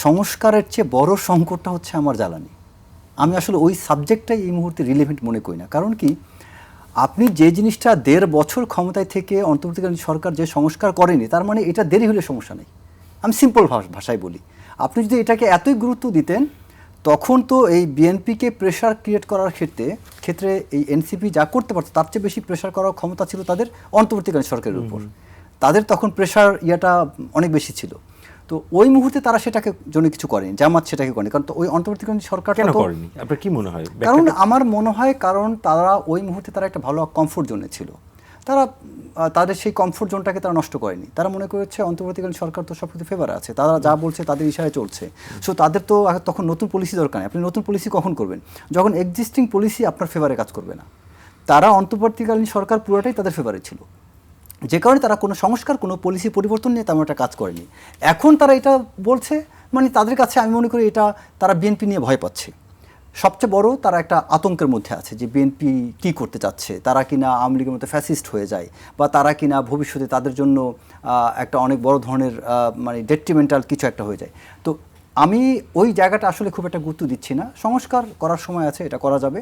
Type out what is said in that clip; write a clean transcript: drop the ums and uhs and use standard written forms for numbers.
সংস্কারের চেয়ে বড় সংকটটা হচ্ছে আমার জ্বালানি। আমি আসলে ওই সাবজেক্টটাই এই মুহূর্তে রিলেভেন্ট মনে করি না। কারণ কি, আপনি যে জিনিসটা 1.5 বছর ক্ষমতায় থেকে অন্তর্বর্তীকালীন সরকার যে সংস্কার করেনি, তার মানে এটা দেরি হলে সমস্যা নেই। আমি সিম্পল ভাষায় বলি, আপনি যদি এটাকে এতই গুরুত্ব দিতেন, তখন তো এই বিএনপিকে প্রেশার ক্রিয়েট করার ক্ষেত্রে এই এনসিপি যা করতে পারতো তার চেয়ে বেশি প্রেশার করার ক্ষমতা ছিল তাদের অন্তর্বর্তীকালীন সরকারের উপর। তাদের তখন প্রেশার অনেক বেশি ছিল। তো ওই মুহূর্তে তারা সেটাকে জন্য কিছু করেনি, জামাত সেটাকে করেনি। কারণ তো ওই অন্তর্বর্তীকালীন সরকার কেন করেনি আপনার কি মনে হয়? কারণ আমার মনে হয় কারণ তারা ওই মুহূর্তে তারা একটা ভালো কমফোর্ট জোনে ছিল। তারা তাদের সেই কমফোর্ট জোনটাকে তারা নষ্ট করেনি। তারা মনে করেছে অন্তর্বর্তীকালীন সরকার তো সব কিছু ফেভারে আছে, তারা যা বলছে তাদের ইশারায় চলছে। সো তাদের তো তখন নতুন পলিসি দরকার নেই। আপনি নতুন পলিসি কখন করবেন? যখন এক্সিস্টিং পলিসি আপনার ফেভারে কাজ করবে না। তারা অন্তর্বর্তীকালীন সরকার পুরোটাই তাদের ফেভারে ছিল, যে কারণে তারা কোনো সংস্কার, কোনো পলিসি পরিবর্তন নিয়ে তেমন একটা কাজ করেনি। এখন তারা এটা বলছে, মানে তাদের কাছে আমি মনে করি এটা তারা বিএনপি নিয়ে ভয় পাচ্ছে। সবচেয়ে বড় তারা একটা আতঙ্কের মধ্যে আছে যে বিএনপি কী করতে চাচ্ছে, তারা কিনা আওয়ামী লীগের মতো ফ্যাসিস্ট হয়ে যায়, বা তারা কিনা ভবিষ্যতে তাদের জন্য একটা অনেক বড় ধরনের মানে ডেট্রিমেন্টাল কিছু একটা হয়ে যায়। তো আমি ওই জায়গাটা আসলে খুব একটা গুরুত্ব দিচ্ছি না। সংস্কার করার সময় আছে, এটা করা যাবে।